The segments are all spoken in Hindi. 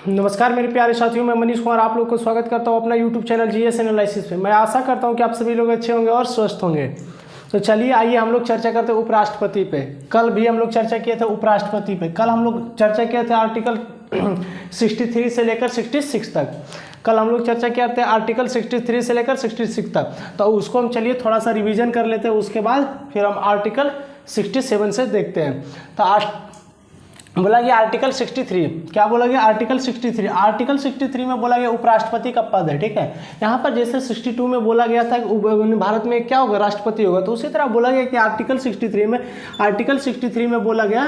नमस्कार मेरे प्यारे साथियों, मैं मनीष कुमार आप लोग को स्वागत करता हूं अपना यूट्यूब चैनल जीएस एनालिसिस पे। मैं आशा करता हूं कि आप सभी लोग अच्छे होंगे और स्वस्थ होंगे। तो चलिए आइए हम लोग चर्चा करते हैं उपराष्ट्रपति पे। कल भी हम लोग चर्चा किए थे उपराष्ट्रपति पे। कल हम लोग चर्चा किए थे आर्टिकल 63 से लेकर 66 तक। कल हम लोग चर्चा किए थे आर्टिकल 63 से लेकर 66 तक। तो उसको हम चलिए थोड़ा सा रिवीजन कर लेते हैं, उसके बाद फिर हम आर्टिकल 67 से देखते हैं। तो आज बोला गया आर्टिकल 63, क्या बोला गया आर्टिकल 63। आर्टिकल 63 में बोला गया उपराष्ट्रपति का पद है, ठीक है। यहाँ पर जैसे 62 में बोला गया था भारत में क्या होगा, राष्ट्रपति होगा, तो उसी तरह बोला गया कि आर्टिकल 63 में बोला गया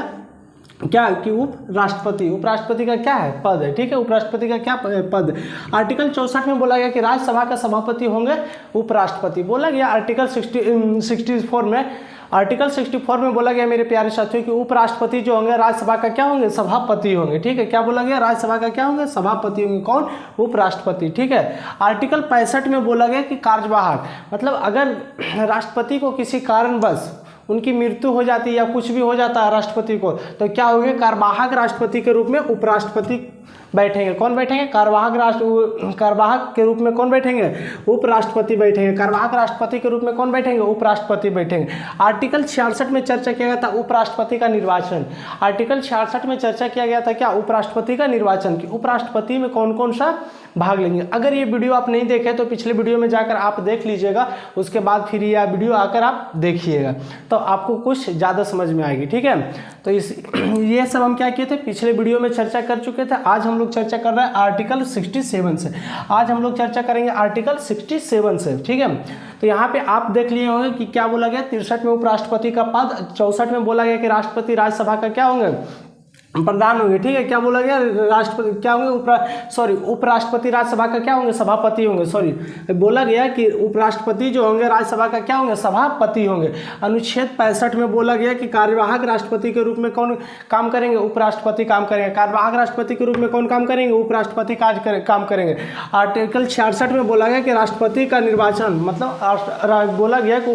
क्या कि उपराष्ट्रपति का क्या है, पद है, ठीक है। उपराष्ट्रपति का क्या पद। आर्टिकल 64 में बोला गया कि राज्यसभा का सभापति होंगे उपराष्ट्रपति। बोला गया आर्टिकल 64 में बोला गया मेरे प्यारे साथियों कि उपराष्ट्रपति जो होंगे राज्यसभा का क्या होंगे, सभापति होंगे, ठीक है। क्या बोला गया, राज्यसभा का क्या होंगे, सभापति होंगे, कौन, उपराष्ट्रपति, ठीक है। आर्टिकल 65 में बोला गया कि कार्यवाहक, मतलब अगर राष्ट्रपति को किसी कारणवश उनकी मृत्यु हो जाती है या कुछ भी हो जाता है राष्ट्रपति को, तो क्या होंगे, कार्यवाहक राष्ट्रपति के रूप में उपराष्ट्रपति बैठेंगे। कौन बैठेंगे, कार्यवाहक के रूप में कौन बैठेंगे, उपराष्ट्रपति बैठेंगे। कार्यवाहक राष्ट्रपति के रूप में कौन बैठेंगे, उपराष्ट्रपति बैठेंगे। आर्टिकल 66 में चर्चा किया गया था उपराष्ट्रपति का निर्वाचन। आर्टिकल 66 में चर्चा किया गया था क्या, उपराष्ट्रपति का निर्वाचन, कि उपराष्ट्रपति में कौन कौन सा भाग लेंगे। अगर ये वीडियो आप नहीं देखे तो पिछले वीडियो में जाकर आप देख लीजिएगा, उसके बाद फिर यह वीडियो आकर आप देखिएगा तो आपको कुछ ज़्यादा समझ में आएगी, ठीक है। तो ये सब हम क्या किए थे, पिछले वीडियो में चर्चा कर चुके थे। आज हम लोग चर्चा कर रहे हैं आर्टिकल 67 से। आज हम लोग चर्चा करेंगे आर्टिकल 67 से, ठीक है। तो यहाँ पे आप देख लिए होंगे कि क्या बोला गया, 63 में उपराष्ट्रपति का पद, 64 में बोला गया कि राष्ट्रपति राज्यसभा का क्या होंगे, प्रधान होंगे, ठीक है। क्या बोला गया, राष्ट्रपति क्या होंगे, उपराष्ट्रपति राज्यसभा का क्या होंगे, सभापति होंगे। बोला गया कि उपराष्ट्रपति जो होंगे राज्यसभा का क्या होंगे, सभापति होंगे। अनुच्छेद 65 में बोला गया कि कार्यवाहक राष्ट्रपति के रूप में कौन काम करेंगे, उपराष्ट्रपति काम करेंगे। कार्यवाहक राष्ट्रपति के रूप में कौन काम करेंगे, उपराष्ट्रपति काम करेंगे। आर्टिकल 66 में बोला गया कि राष्ट्रपति का निर्वाचन, मतलब बोला गया कि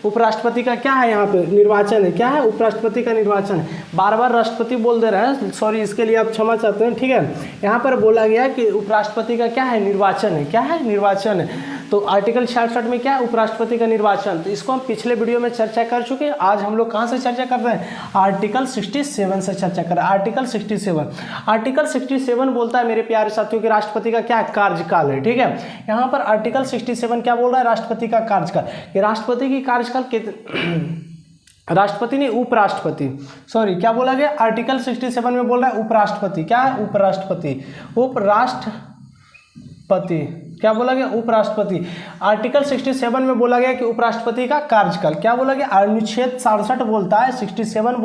उपराष्ट्रपति का क्या है, यहाँ पे निर्वाचन है, क्या है, उपराष्ट्रपति का निर्वाचन है। बार बार राष्ट्रपति बोल दे रहे हैं, सॉरी, इसके लिए आप क्षमा चाहते हैं, ठीक है। यहाँ पर बोला गया कि उपराष्ट्रपति का क्या है, निर्वाचन है, क्या है, निर्वाचन है। तो आर्टिकल 66 में क्या है, उपराष्ट्रपति का निर्वाचन। तो इसको हम पिछले वीडियो में चर्चा कर चुके हैं। आज हम लोग कहाँ से चर्चा कर रहे हैं, आर्टिकल 67 से चर्चा कर रहे हैं। आर्टिकल 67 बोलता है मेरे प्यारे साथियों कि राष्ट्रपति का क्या कार्यकाल है, ठीक है। यहाँ पर आर्टिकल 67 क्या बोल रहा है, राष्ट्रपति का कार्यकाल, कि राष्ट्रपति की कार्यकाल राष्ट्रपति नहीं, उपराष्ट्रपति, सॉरी, क्या बोला गया, आर्टिकल 67 में बोल रहा है उपराष्ट्रपति, क्या है, उपराष्ट्रपति, क्या बोला गया, उपराष्ट्रपति। आर्टिकल 67 में बोला गया कि उपराष्ट्रपति का कार्यकाल, क्या बोला गया, अनुच्छेद 67 बोलता है, 67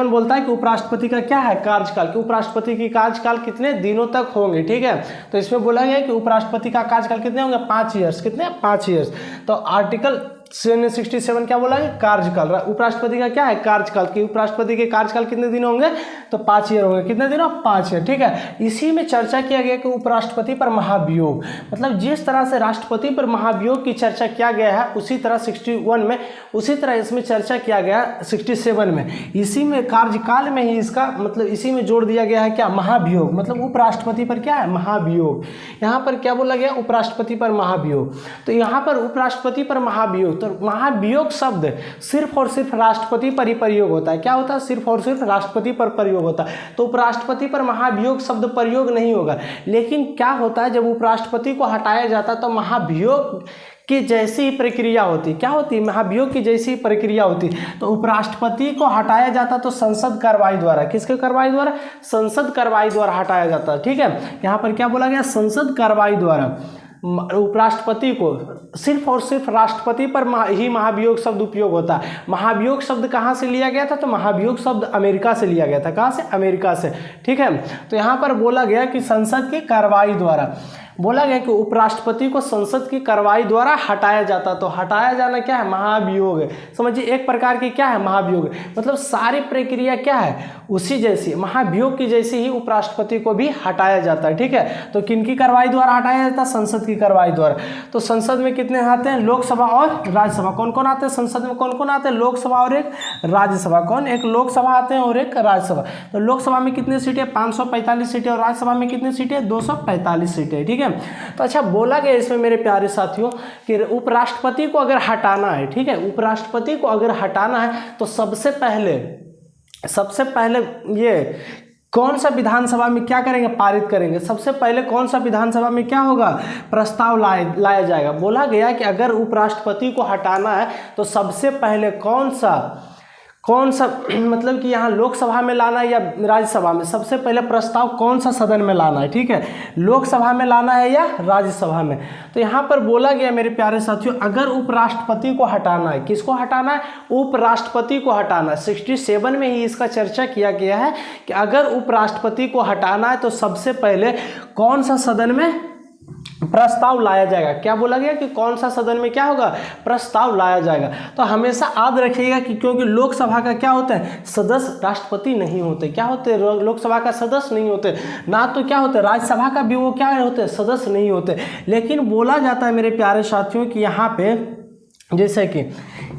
बोलता है कि उपराष्ट्रपति का क्या है, कार्यकाल, कि उपराष्ट्रपति की कार्यकाल कितने दिनों तक होंगे, ठीक है। तो इसमें बोला गया कि उपराष्ट्रपति का कार्यकाल कितने होंगे, 5 ईयर्स, कितने, 5 ईयर्स। तो आर्टिकल 67 क्या बोला है, कार्यकाल, उपराष्ट्रपति का क्या है, कार्यकाल, कि उपराष्ट्रपति के कार्यकाल कितने दिन होंगे, तो 5 ईयर होंगे, कितने दिन, 5 ईयर, ठीक है। इसी में चर्चा किया गया कि उपराष्ट्रपति पर महाभियोग, मतलब जिस तरह से राष्ट्रपति पर महाभियोग की चर्चा किया गया है उसी तरह 61 में, उसी तरह इसमें चर्चा किया गया 67 में। इसी में कार्यकाल में ही इसका मतलब इसी में जोड़ दिया गया है क्या, महाभियोग, मतलब उपराष्ट्रपति पर क्या है, महाभियोग। यहाँ पर क्या बोला गया, उपराष्ट्रपति पर महाभियोग। तो यहाँ पर उपराष्ट्रपति पर महाभियोग, तो महाभियोग शब्द सिर्फ और सिर्फ राष्ट्रपति पर ही प्रयोग होता है। क्या होता है, सिर्फ और सिर्फ राष्ट्रपति पर प्रयोग होता है। तो उपराष्ट्रपति पर महाभियोग शब्द प्रयोग नहीं होगा। लेकिन क्या होता है, जब उपराष्ट्रपति को हटाया जाता है तो महाभियोग की जैसी ही प्रक्रिया होती, क्या होती, महाभियोग की जैसी ही प्रक्रिया होती। तो उपराष्ट्रपति को हटाया जाता तो संसद कार्रवाई द्वारा, किसके कार्रवाई द्वारा, संसद कार्रवाई द्वारा हटाया जाता, ठीक है। यहाँ पर क्या बोला गया, संसद कार्रवाई द्वारा उपराष्ट्रपति को सिर्फ और सिर्फ राष्ट्रपति पर ही महाभियोग शब्द उपयोग होता है। महाभियोग शब्द कहाँ से लिया गया था, तो महाभियोग शब्द अमेरिका से लिया गया था। कहाँ से, अमेरिका से, ठीक है। तो यहाँ पर बोला गया कि संसद की कार्रवाई द्वारा बोला गया कि उपराष्ट्रपति को संसद की कार्रवाई द्वारा हटाया जाता। तो हटाया जाना क्या है, महाभियोग है। समझिए एक प्रकार की क्या है, महाभियोग, मतलब सारी प्रक्रिया क्या है, उसी जैसी, महाभियोग की जैसी ही उपराष्ट्रपति को भी हटाया जाता है। ठीक है, तो किनकी कार्रवाई द्वारा हटाया जाता है, संसद की कार्रवाई द्वारा। तो संसद में कितने आते हैं, लोकसभा और राज्यसभा। कौन कौन आते हैं संसद में, कौन कौन आते हैं, लोकसभा और एक राज्यसभा। कौन, एक लोकसभा आते हैं और एक राज्यसभा। तो लोकसभा में कितनी सीटें, 545 सीटें, और राज्यसभा में कितनी सीटें, 245 सीटें। ठीक है, तो अच्छा बोला गया इसमें मेरे प्यारे साथियों कि उपराष्ट्रपति को अगर हटाना है, ठीक है, उपराष्ट्रपति को अगर हटाना है तो सबसे पहले ये कौन सा विधानसभा में क्या करेंगे, पारित करेंगे। सबसे पहले कौन सा विधानसभा में क्या होगा, प्रस्ताव लाया जाएगा। बोला गया कि अगर उपराष्ट्रपति को हटाना है तो सबसे पहले कौन सा मतलब कि यहाँ लोकसभा में लाना है या राज्यसभा में, सबसे पहले प्रस्ताव कौन सा सदन में लाना है, ठीक है, लोकसभा में लाना है या राज्यसभा में। तो यहाँ पर बोला गया मेरे प्यारे साथियों, अगर उपराष्ट्रपति को हटाना है, किसको हटाना है, उपराष्ट्रपति को हटाना है। 67 में ही इसका चर्चा किया गया है कि अगर उपराष्ट्रपति को हटाना है तो सबसे पहले कौन सा सदन में प्रस्ताव लाया जाएगा। क्या बोला गया कि कौन सा सदन में क्या होगा, प्रस्ताव लाया जाएगा। तो हमेशा याद रखिएगा कि क्योंकि लोकसभा का क्या होता है, सदस्य राष्ट्रपति नहीं होते। क्या होते, लोकसभा का सदस्य नहीं होते, ना तो क्या होते, राज्यसभा का भी वो क्या होते, सदस्य नहीं होते। लेकिन बोला जाता है मेरे प्यारे साथियों कि यहाँ पे जैसे कि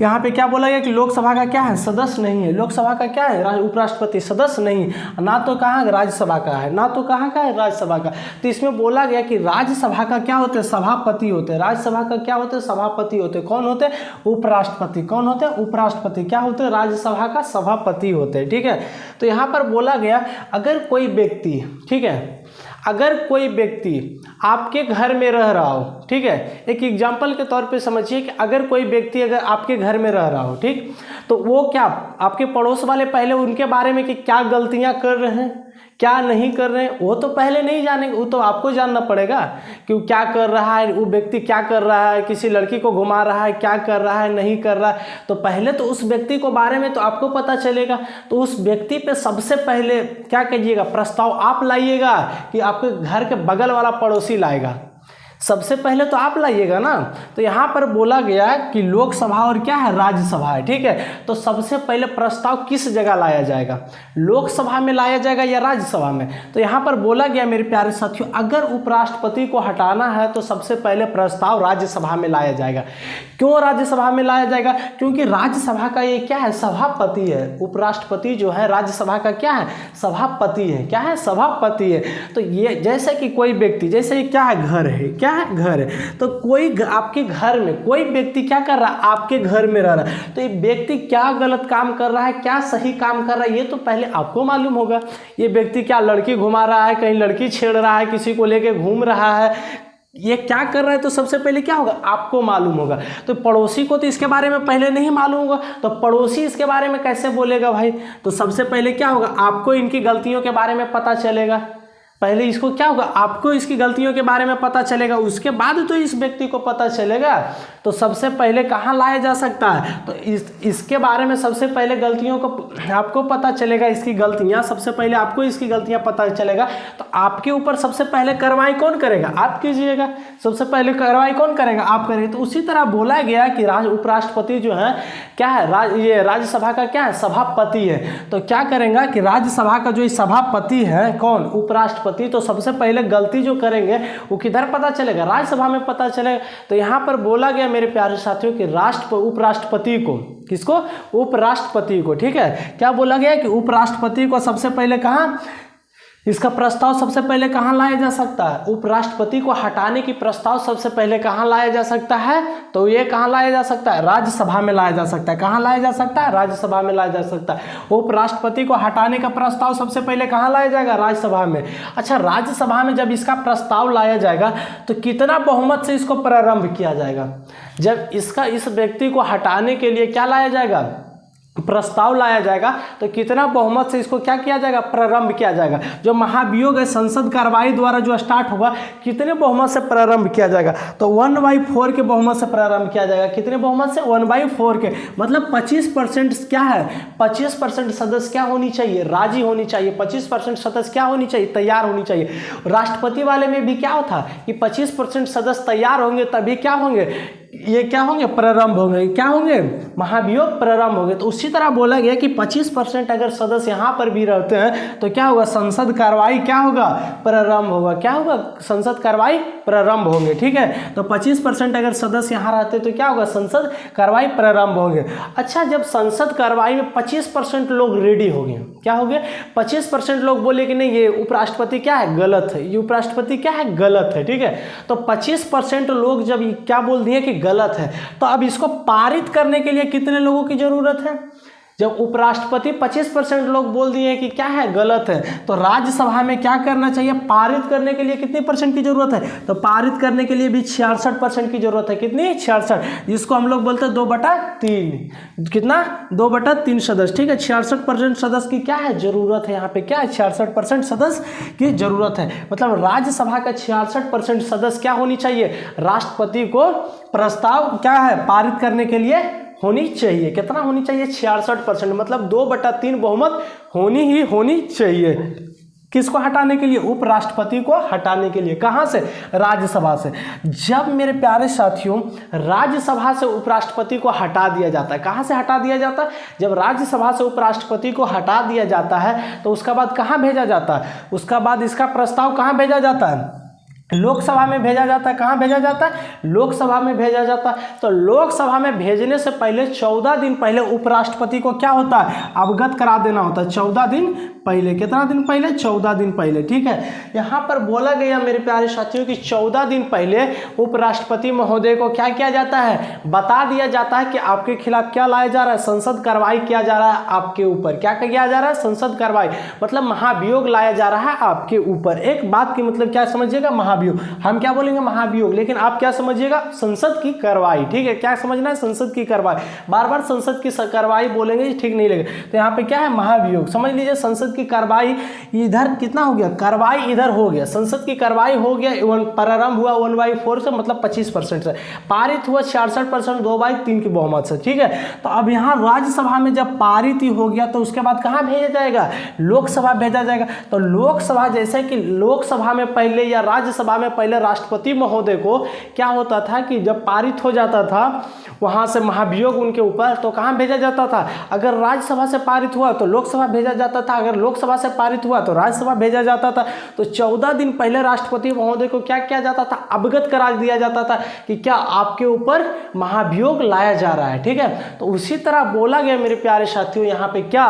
यहाँ पे क्या बोला गया कि लोकसभा का क्या है, सदस्य नहीं है। लोकसभा का क्या है, उपराष्ट्रपति सदस्य नहीं, ना तो कहाँ राज्यसभा का है, ना तो कहाँ का है, राज्यसभा का। तो इसमें बोला गया कि राज्यसभा का क्या होते हैं, सभापति होते हैं। राज्यसभा का क्या होते हैं, सभापति होते हैं। कौन होते हैं, उपराष्ट्रपति। कौन होते हैं, उपराष्ट्रपति। क्या होते हैं, राज्यसभा का सभापति होते हैं। ठीक है, तो यहाँ पर बोला गया अगर कोई व्यक्ति, ठीक है, अगर कोई व्यक्ति आपके घर में रह रहा हो, ठीक है, एक एग्जाम्पल के तौर पे समझिए कि अगर कोई व्यक्ति अगर आपके घर में रह रहा हो, ठीक, तो वो क्या आपके पड़ोस वाले पहले उनके बारे में कि क्या गलतियां कर रहे हैं, क्या नहीं कर रहे हैं, वो तो पहले नहीं जानेंगे, वो तो आपको जानना पड़ेगा कि वो क्या कर रहा है, वो व्यक्ति क्या कर रहा है, किसी लड़की को घुमा रहा है, क्या कर रहा है, नहीं कर रहा है। तो पहले तो उस व्यक्ति को बारे में तो आपको पता चलेगा। तो उस व्यक्ति पे सबसे पहले क्या कीजिएगा, प्रस्ताव आप लाइएगा कि आपके घर के बगल वाला पड़ोसी लाएगा, सबसे पहले तो आप लाइएगा ना। तो यहाँ पर बोला गया कि लोकसभा और क्या है, राज्यसभा है। ठीक है, तो सबसे पहले प्रस्ताव किस जगह लाया जाएगा, लोकसभा में लाया जाएगा या राज्यसभा में। तो यहाँ पर बोला गया मेरे प्यारे साथियों, अगर उपराष्ट्रपति को हटाना है तो सबसे पहले प्रस्ताव राज्यसभा में लाया जाएगा। क्यों राज्यसभा में लाया जाएगा, क्योंकि राज्यसभा का ये क्या है, सभापति है। उपराष्ट्रपति जो है राज्यसभा का क्या है, सभापति है। क्या है, सभापति है। तो ये जैसे कि कोई व्यक्ति, जैसे क्या है, घर है, क्या है, घर है, तो कोई आपके घर में कोई व्यक्ति क्या कर रहा है, आपके घर में रह रहा है, तो ये व्यक्ति क्या गलत काम कर रहा है, क्या सही काम कर रहा है, ये तो पहले आपको मालूम होगा। ये व्यक्ति क्या लड़की घुमा रहा है, कहीं लड़की छेड़ रहा है, किसी को लेके घूम रहा है, ये क्या कर रहा है, तो सबसे पहले क्या होगा, आपको मालूम होगा। तो पड़ोसी को तो इसके बारे में पहले नहीं मालूम होगा, तो पड़ोसी इसके बारे में कैसे बोलेगा भाई। तो सबसे पहले क्या होगा, आपको इनकी गलतियों के बारे में पता चलेगा। पहले इसको क्या होगा, आपको इसकी गलतियों के बारे में पता चलेगा, उसके बाद तो इस व्यक्ति को पता चलेगा। तो सबसे पहले कहाँ लाया जा सकता है, तो इसके बारे में सबसे पहले गलतियों को आपको पता चलेगा, इसकी गलतियाँ, सबसे पहले आपको इसकी गलतियाँ पता चलेगा। तो आपके ऊपर सबसे पहले कार्रवाई कौन करेगा, आप कीजिएगा। सबसे पहले कार्रवाई कौन करेगा, आप करेंगे। तो उसी तरह बोला गया कि उपराष्ट्रपति जो है क्या है, ये राज्यसभा का क्या है, सभापति है। तो क्या करेगा कि राज्यसभा का जो सभापति है कौन, उपराष्ट्रपति, तो सबसे पहले गलती जो करेंगे वो किधर पता चलेगा, राज्यसभा में पता चलेगा। तो यहाँ पर बोला गया मेरे प्यारे साथियों कि उपराष्ट्रपति को, किसको, उपराष्ट्रपति को, ठीक है, क्या बोला गया कि उपराष्ट्रपति को सबसे पहले कहाँ, इसका प्रस्ताव सबसे पहले कहाँ लाया जा सकता है, उपराष्ट्रपति को हटाने की प्रस्ताव सबसे पहले कहाँ लाया जा सकता है, तो ये कहाँ लाया जा सकता है, राज्यसभा में लाया जा सकता है। कहाँ लाया जा सकता है, राज्यसभा में लाया जा सकता है। उपराष्ट्रपति को हटाने का प्रस्ताव सबसे पहले कहाँ लाया जाएगा, राज्यसभा में। अच्छा, राज्यसभा में जब इसका प्रस्ताव लाया जाएगा तो कितना बहुमत से इसको प्रारंभ किया जाएगा, जब इस व्यक्ति को हटाने के लिए क्या लाया जाएगा, प्रस्ताव लाया जाएगा तो कितना बहुमत से इसको क्या किया जाएगा, प्रारंभ किया जाएगा। जो महाभियोग है संसद कार्रवाई द्वारा जो स्टार्ट होगा, कितने बहुमत से प्रारंभ किया जाएगा, तो 1/4 के बहुमत से प्रारंभ किया जाएगा। कितने बहुमत से, 1/4 के, मतलब 25% क्या है, 25% सदस्य क्या होनी चाहिए, राजी होनी चाहिए। 25% सदस्य क्या होनी चाहिए, तैयार होनी चाहिए। राष्ट्रपति वाले में भी क्या था कि 25% सदस्य तैयार होंगे तभी क्या होंगे, ये क्या होंगे, प्रारंभ होंगे। क्या होंगे, महाभियोग प्रारंभ होंगे। तो उसी तरह बोला गया कि 25% अगर सदस्य यहाँ पर भी रहते हैं तो क्या होगा, संसद कार्रवाई क्या होगा, प्रारंभ होगा। क्या होगा, संसद कार्रवाई प्रारंभ होंगे। ठीक है, तो 25% अगर सदस्य यहाँ रहते तो क्या होगा, संसद कार्रवाई प्रारंभ होंगे। अच्छा, जब संसद कार्रवाई में 25% लोग रेडी हो गए, क्या हो गए, 25% लोग बोले कि नहीं ये उपराष्ट्रपति क्या है, गलत है, ये उपराष्ट्रपति क्या है, गलत है। ठीक है, तो 25% लोग जब क्या बोल दिए कि गलत है, तो अब इसको पारित करने के लिए कितने लोगों की जरूरत है। जब उपराष्ट्रपति 25% लोग बोल दिए कि क्या है, गलत है, तो राज्यसभा में क्या करना चाहिए, पारित करने के लिए कितने परसेंट की जरूरत है, तो पारित करने के लिए भी 66% की जरूरत है। कितनी, 66, जिसको हम लोग बोलते हैं 2/3। कितना, 2/3 सदस्य। ठीक है, 66% सदस्य की क्या है, जरूरत है। यहाँ पे क्या है, 66% सदस्य की जरूरत है। मतलब राज्यसभा का 66% सदस्य क्या होनी चाहिए, राष्ट्रपति को प्रस्ताव क्या है, पारित करने के लिए होनी चाहिए। कितना होनी चाहिए, 66%, मतलब 2/3 बहुमत होनी ही होनी चाहिए। किसको हटाने के लिए, उपराष्ट्रपति को हटाने के लिए। कहां से, राज्यसभा से। जब मेरे प्यारे साथियों राज्यसभा से उपराष्ट्रपति को हटा दिया जाता है, कहां से हटा दिया जाता है, जब राज्यसभा से उपराष्ट्रपति को हटा दिया जाता है तो उसका बाद कहां भेजा जाता है, उसका बाद इसका प्रस्ताव कहां भेजा जाता है, लोकसभा में भेजा जाता है। कहाँ भेजा जाता है, लोकसभा में भेजा जाता है। तो लोकसभा में भेजने से पहले 14 दिन पहले उपराष्ट्रपति को क्या होता है, अवगत करा देना होता है। 14 दिन पहले, कितना दिन पहले, 14 दिन पहले। ठीक है, यहाँ पर बोला गया मेरे प्यारे साथियों कि 14 दिन पहले उपराष्ट्रपति महोदय को क्या किया जाता है, बता दिया जाता है कि आपके खिलाफ क्या लाया जा रहा है, संसद कार्रवाई किया जा रहा है आपके ऊपर। क्या किया जा रहा है, संसद कार्रवाई, मतलब महाभियोग लाया जा रहा है आपके ऊपर। एक बात की मतलब क्या समझिएगा, महाभियोग, हम क्या बोलेंगे, महाभियोग, लेकिन आप क्या समझिएगा, संसद की कार्रवाई। ठीक है, क्या समझना है, संसद की कार्रवाई। बार बार संसद की कार्रवाई बोलेंगे ठीक नहीं लगेगा, तो यहाँ पे क्या है, महाभियोग। समझ लीजिए, संसद की कार्रवाई इधर कितना हो गया, कार्रवाई इधर हो गया, संसद की कार्रवाई हो गया, प्रारंभ हुआ 1/4 से, मतलब 25% से, पारित हुआ 66%, 2/3 की बहुमत से। ठीक है, तो अब यहाँ राज्यसभा में जब पारित ही हो गया तो उसके बाद कहाँ भेजा जाएगा, लोकसभा भेजा जाएगा। तो लोकसभा, जैसे कि लोकसभा में पहले या राज्यसभा में पहले राष्ट्रपति महोदय को क्या होता था कि जब पारित हो जाता था वहां से महाभियोग उनके ऊपर, तो कहां भेजा जाता था, अगर राज्यसभा से पारित हुआ तो लोकसभा भेजा जाता था, अगर लोकसभा से पारित हुआ तो राज्यसभा भेजा जाता था। तो 14 दिन पहले राष्ट्रपति महोदय को क्या किया जाता था, अवगत करा दिया जाता था कि क्या आपके ऊपर महाभियोग लाया जा रहा है। ठीक है, तो उसी तरह बोला गया मेरे प्यारे साथियों, यहाँ पे क्या,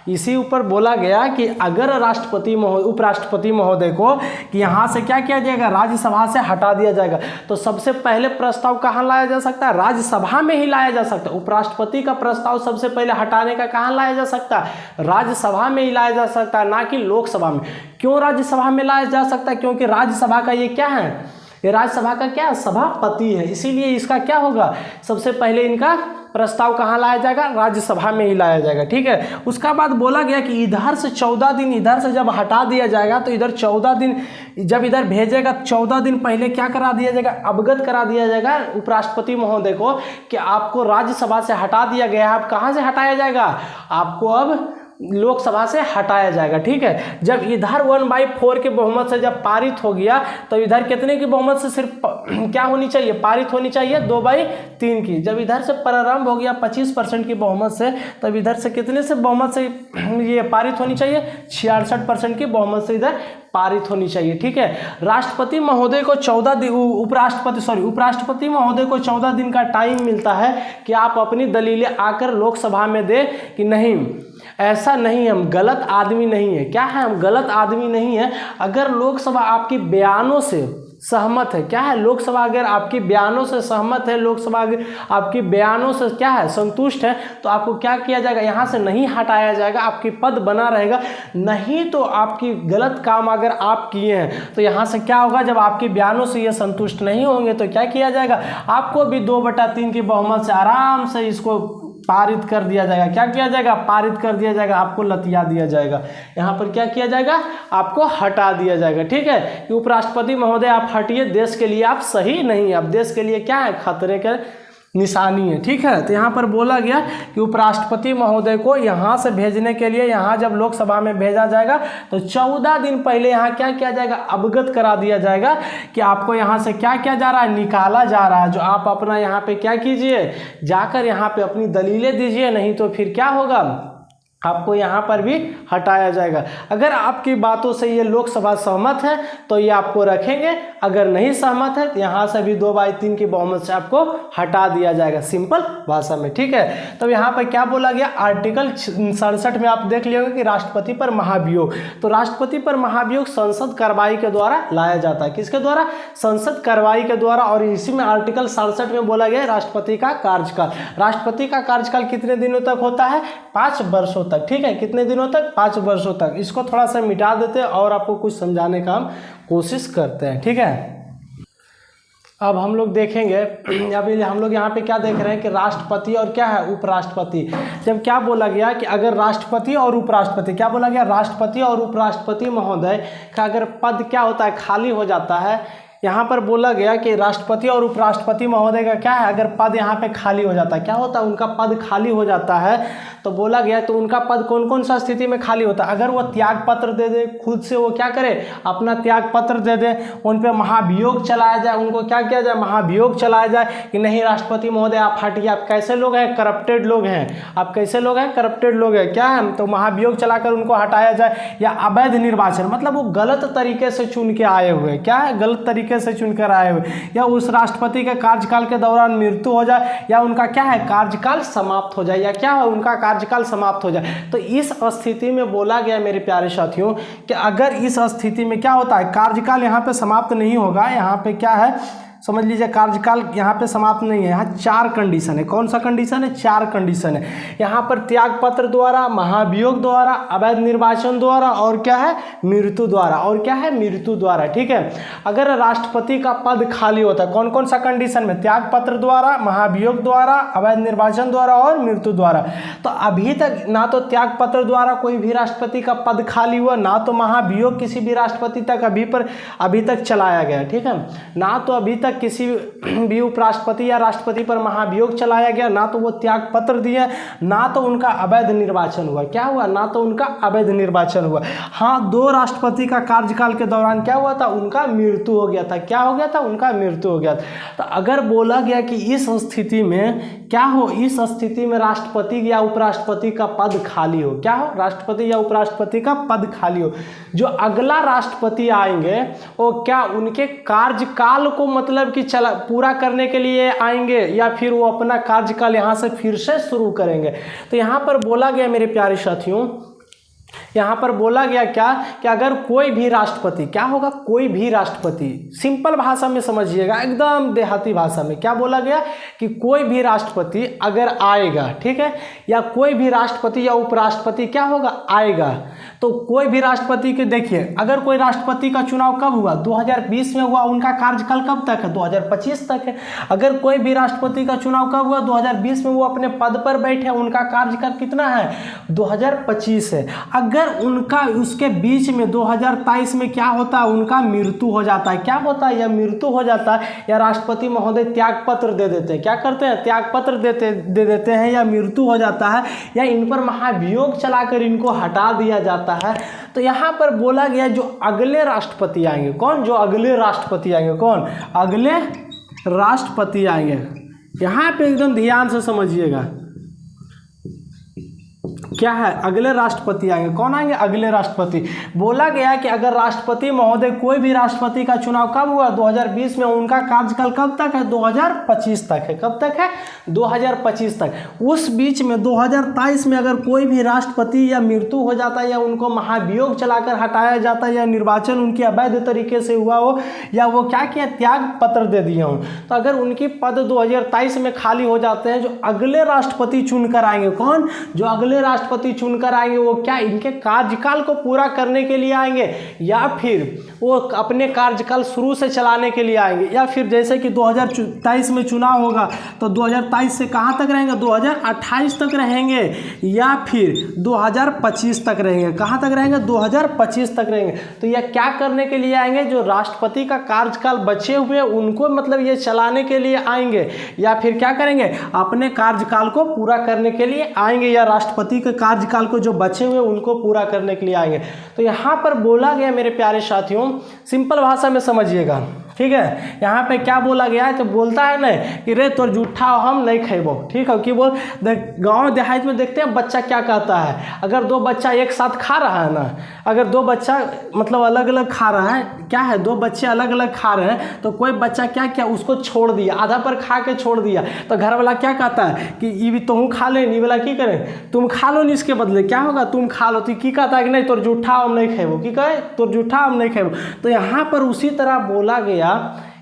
इसी ऊपर बोला गया कि अगर राष्ट्रपति उपराष्ट्रपति महोदय को कि यहाँ से क्या किया जाएगा, राज्यसभा से हटा दिया जाएगा, तो सबसे पहले प्रस्ताव कहाँ लाया जा सकता है, राज्यसभा में ही लाया जा सकता है। उपराष्ट्रपति का प्रस्ताव सबसे पहले हटाने का कहाँ लाया जा सकता है, राज्यसभा में ही लाया जा सकता है, ना कि लोकसभा में। क्यों राज्यसभा में लाया जा सकता है, क्योंकि राज्यसभा का ये क्या है, ये राज्यसभा का क्या सभापति है, इसीलिए इसका क्या होगा, सबसे पहले इनका प्रस्ताव कहाँ लाया जाएगा, राज्यसभा में ही लाया जाएगा। ठीक है, उसका बाद बोला गया कि इधर से 14 दिन, इधर से जब हटा दिया जाएगा तो इधर 14 दिन, जब इधर भेजेगा 14 दिन पहले क्या करा दिया जाएगा, अवगत करा दिया जाएगा उपराष्ट्रपति महोदय को कि आपको राज्यसभा से हटा दिया गया है। अब कहाँ से हटाया जाएगा, आपको अब लोकसभा से हटाया जाएगा। ठीक है, जब इधर 1/4 के बहुमत से जब पारित हो गया तो इधर कितने की बहुमत से सिर्फ क्या होनी चाहिए, पारित होनी चाहिए 2/3 की। जब इधर से प्रारंभ हो गया 25% की बहुमत से, तब इधर से कितने से बहुमत से ये पारित होनी चाहिए, 66% की बहुमत से इधर पारित होनी चाहिए। ठीक है, राष्ट्रपति महोदय को 14 दिन, उपराष्ट्रपति महोदय को 14 दिन का टाइम मिलता है कि आप अपनी दलीलें आकर लोकसभा में दे कि नहीं, ऐसा नहीं, हम गलत आदमी नहीं है। क्या है, हम गलत आदमी नहीं है। अगर लोकसभा आपकी बयानों से सहमत है, क्या है, लोकसभा अगर आपकी बयानों से सहमत है, लोकसभा अगर आपकी बयानों से क्या है, संतुष्ट है, तो आपको क्या किया जाएगा, यहाँ से नहीं हटाया जाएगा, आपकी पद बना रहेगा। नहीं तो आपकी गलत काम अगर आप किए हैं तो यहाँ से क्या होगा, जब आपके बयानों से ये संतुष्ट नहीं होंगे तो क्या किया जाएगा, आपको भी 2/3 की बहुमत से आराम से इसको पारित कर दिया जाएगा। क्या किया जाएगा? पारित कर दिया जाएगा, आपको लतिया दिया जाएगा। यहाँ पर क्या किया जाएगा? आपको हटा दिया जाएगा। ठीक है कि उपराष्ट्रपति महोदय आप हटिए, देश के लिए आप सही नहीं है, अब देश के लिए क्या है? खतरे के निशानी है। ठीक है, तो यहाँ पर बोला गया कि उपराष्ट्रपति महोदय को यहाँ से भेजने के लिए, यहाँ जब लोकसभा में भेजा जाएगा तो 14 दिन पहले यहाँ क्या किया जाएगा? अवगत करा दिया जाएगा कि आपको यहाँ से क्या किया जा रहा है? निकाला जा रहा है। जो आप अपना यहाँ पे क्या कीजिए, जाकर यहाँ पे अपनी दलीलें दीजिए, नहीं तो फिर क्या होगा? आपको यहाँ पर भी हटाया जाएगा। अगर आपकी बातों से ये लोकसभा सहमत है तो ये आपको रखेंगे, अगर नहीं सहमत है तो यहाँ से भी 2/3 की बहुमत से आपको हटा दिया जाएगा, सिंपल भाषा में। ठीक है, तो यहाँ पर क्या बोला गया? आर्टिकल 67 में आप देख लियोगे कि राष्ट्रपति पर महाभियोग। तो राष्ट्रपति पर महाभियोग संसद कार्रवाई के द्वारा लाया जाता है। किसके द्वारा? संसद कार्रवाई के द्वारा। और इसी में आर्टिकल 67 में बोला गया राष्ट्रपति का कार्यकाल। राष्ट्रपति का कार्यकाल कितने दिनों तक होता है? 5 वर्षों तक। ठीक है, कितने दिनों तक? 5 वर्षों तक। इसको थोड़ा सा मिटा देते हैं और आपको कुछ समझाने का हम कोशिश करते हैं। ठीक है, अब हम लोग देखेंगे, अभी हम लोग यहाँ पे क्या देख रहे हैं कि राष्ट्रपति और क्या है? उपराष्ट्रपति। जब क्या बोला गया कि अगर राष्ट्रपति और उपराष्ट्रपति, क्या बोला गया? राष्ट्रपति और उपराष्ट्रपति महोदय का अगर पद क्या होता है? खाली हो जाता है। यहाँ पर बोला गया कि राष्ट्रपति और उपराष्ट्रपति महोदय का क्या है? अगर पद यहाँ पे खाली हो जाता है, क्या होता है? उनका पद खाली हो जाता है। तो बोला गया तो उनका पद कौन कौन सा स्थिति में खाली होता है? अगर वो त्याग पत्र दे दे, खुद से वो क्या करे? अपना त्याग पत्र दे दे, उन पे महाभियोग चलाया जाए, उनको क्या किया जाए? महाभियोग चलाया जाए कि नहीं राष्ट्रपति महोदय आप हटिए, आप कैसे लोग हैं? करप्टेड लोग हैं, आप कैसे लोग हैं? करप्टेड लोग हैं, क्या है? तो महाभियोग चलाकर उनको हटाया जाए। या अवैध निर्वाचन, मतलब वो गलत तरीके से चुन के आए हुए, क्या है? गलत तरीके से चुनकर आए हुए, या उस राष्ट्रपति के कार्यकाल के दौरान मृत्यु हो जाए, या उनका क्या है? कार्यकाल समाप्त हो जाए, या क्या है? उनका कार्यकाल समाप्त हो जाए। तो इस स्थिति में बोला गया मेरे प्यारे साथियों कि अगर इस स्थिति में क्या होता है? कार्यकाल यहाँ पे समाप्त नहीं होगा। यहाँ पे क्या है? समझ लीजिए कार्यकाल यहाँ पे समाप्त नहीं है। यहाँ 4 कंडीशन है। कौन सा कंडीशन है? 4 कंडीशन है। यहाँ पर त्याग पत्र द्वारा, महाभियोग द्वारा, अवैध निर्वाचन द्वारा और क्या है? मृत्यु द्वारा। और क्या है? मृत्यु द्वारा। ठीक है, अगर राष्ट्रपति का पद खाली होता है, कौन कौन सा कंडीशन में? त्याग पत्र द्वारा, महाभियोग द्वारा, अवैध निर्वाचन द्वारा और मृत्यु द्वारा। तो अभी तक ना तो त्याग पत्र द्वारा कोई भी राष्ट्रपति का पद खाली हुआ, ना तो महाभियोग किसी भी राष्ट्रपति तक अभी तक चलाया गया। ठीक है, ना तो अभी तक किसी भी उपराष्ट्रपति या राष्ट्रपति पर महाभियोग चलाया गया, ना तो वो त्याग पत्र दिए, ना तो उनका अवैध निर्वाचन हुआ। क्या हुआ? ना तो उनका अवैध निर्वाचन हुआ। हाँ, 2 राष्ट्रपति का कार्यकाल के दौरान क्या हुआ था? उनका मृत्यु हो गया था। क्या हो गया था? उनका मृत्यु हो गया था। तो अगर बोला गया कि इस स्थिति में क्या हो? इस स्थिति में राष्ट्रपति या उपराष्ट्रपति का पद खाली हो, क्या हो? राष्ट्रपति या उपराष्ट्रपति का पद खाली हो, जो अगला राष्ट्रपति आएंगे वो क्या उनके कार्यकाल को मतलब कि पूरा करने के लिए आएंगे, या फिर वो अपना कार्यकाल यहाँ से फिर से शुरू करेंगे? तो यहाँ पर बोला गया मेरे प्यारे साथियों, यहाँ पर बोला गया क्या कि अगर कोई भी राष्ट्रपति, क्या होगा? कोई भी राष्ट्रपति, सिंपल भाषा में समझिएगा, एकदम देहाती भाषा में, क्या बोला गया कि कोई भी राष्ट्रपति अगर आएगा, ठीक है, या कोई भी राष्ट्रपति या उपराष्ट्रपति क्या होगा? आएगा। तो कोई भी राष्ट्रपति के देखिए, अगर कोई राष्ट्रपति का चुनाव कब हुआ? 2020 में हुआ। उनका कार्यकाल कब तक है? 2025 तक है। अगर कोई भी राष्ट्रपति का चुनाव कब हुआ? 2020 में वो अपने पद पर बैठे, उनका कार्यकाल कितना है? 2025 है। अगर उनका उसके बीच में 2023 में क्या होता है? उनका मृत्यु हो जाता है। क्या होता है? या मृत्यु हो जाता है, या राष्ट्रपति महोदय त्याग पत्र दे देते हैं। क्या करते हैं? त्याग पत्र दे देते हैं, या मृत्यु हो जाता है, या इन पर महाभियोग चलाकर इनको हटा दिया जाता है। तो यहाँ पर बोला गया जो अगले राष्ट्रपति आएंगे, कौन? जो अगले राष्ट्रपति आएंगे, कौन? अगले राष्ट्रपति आएंगे। यहाँ पे एकदम ध्यान से समझिएगा, क्या है? अगले राष्ट्रपति आएंगे। कौन आएंगे? अगले राष्ट्रपति। बोला गया कि अगर राष्ट्रपति महोदय, कोई भी राष्ट्रपति का चुनाव कब हुआ? 2020 में। उनका कार्यकाल कब तक है? 2025 तक है। कब तक है? 2025 तक। उस बीच में 2023 में अगर कोई भी राष्ट्रपति या मृत्यु हो जाता है, या उनको महाभियोग चलाकर हटाया जाता है, या निर्वाचन उनकी अवैध तरीके से हुआ हो, या वो क्या किया? त्याग पत्र दे दिए हों, तो अगर उनकी पद 2023 में खाली हो जाते हैं, जो अगले राष्ट्रपति चुनकर आएंगे, कौन? जो अगले राष्ट्रपति चुनकर आएंगे वो क्या इनके कार्यकाल को पूरा करने के लिए आएंगे, या फिर वो अपने कार्यकाल शुरू से चलाने के लिए आएंगे, या फिर जैसे कि 2023 में चुनाव होगा तो 2023 से कहाँ तक रहेंगे, 2028 तक रहेंगे, या फिर 2025 तक रहेंगे। कहाँ तक रहेंगे, 2025 तक रहेंगे। तो यह क्या करने के लिए आएंगे, जो राष्ट्रपति का कार्यकाल बचे हुए उनको मतलब ये चलाने के लिए आएंगे, या फिर क्या करेंगे, अपने कार्यकाल को पूरा करने के लिए आएंगे, या राष्ट्रपति के कार्यकाल को जो बचे हुए उनको पूरा करने के लिए आएंगे। तो यहाँ पर बोला गया मेरे प्यारे साथियों, सिंपल भाषा में समझिएगा, ठीक है। यहाँ पे क्या बोला गया है, तो बोलता है ना कि रे तोर जूठा हम नहीं खेबो, ठीक है। कि बोल गाँव देहात में देखते हैं बच्चा क्या कहता है, अगर दो बच्चा एक साथ खा रहा है ना, अगर दो बच्चा मतलब अलग अलग खा रहा है, क्या है, दो बच्चे अलग अलग खा रहे हैं, तो कोई बच्चा क्या किया, उसको छोड़ दिया, आधा पर खा के छोड़ दिया, तो घर वाला क्या कहता है कि ये भी तुम खा ले, ये वाला की करें, तुम खा लो नहीं, इसके बदले क्या होगा, तुम खा लो। तो की कहता है कि नहीं तोर जूठा हम नहीं खेबो, की कहे तोर जूठा हम नहीं खेबो। तो यहाँ पर उसी तरह बोला गया,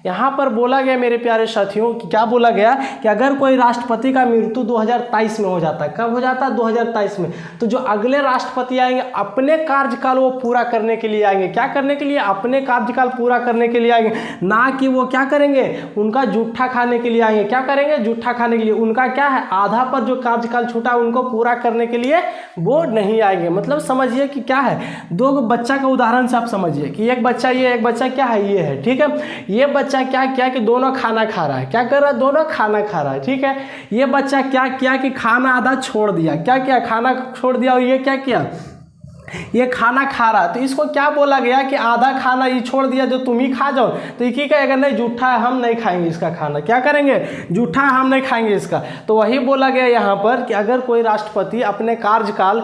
यहाँ पर बोला गया मेरे प्यारे साथियों कि क्या बोला गया कि अगर कोई राष्ट्रपति का मृत्यु 2023 में हो जाता है, कब हो जाता है, 2023 में, तो जो अगले राष्ट्रपति आएंगे अपने कार्यकाल वो पूरा करने के लिए आएंगे। क्या करने के लिए, अपने कार्यकाल पूरा करने के लिए आएंगे, ना कि वो क्या करेंगे, उनका जूठा खाने के लिए आएंगे। क्या करेंगे, जूठा खाने के लिए। उनका क्या है, आधा पर जो कार्यकाल छूटा उनको पूरा करने के लिए वो नहीं आएंगे। मतलब समझिए कि क्या है, दो बच्चा का उदाहरण से आप समझिए कि एक बच्चा ये, एक बच्चा क्या है, ये है, ठीक है। ये बच्चा क्या किया कि दोनों खाना खा रहा है, क्या कर रहा है, दोनों खाना खा रहा है, ठीक है। ये बच्चा क्या किया कि खाना आधा छोड़ दिया, क्या किया, खाना छोड़ दिया, और ये क्या किया, ये खाना खा रहा है। तो इसको क्या बोला गया कि आधा खाना ये छोड़ दिया, जो तुम ही खा जाओ। तो ये कहेगा नहीं जूठा है हम नहीं खाएंगे इसका खाना, क्या करेंगे, जूठा हम नहीं खाएंगे इसका। तो वही बोला गया यहाँ पर कि अगर कोई राष्ट्रपति अपने कार्यकाल,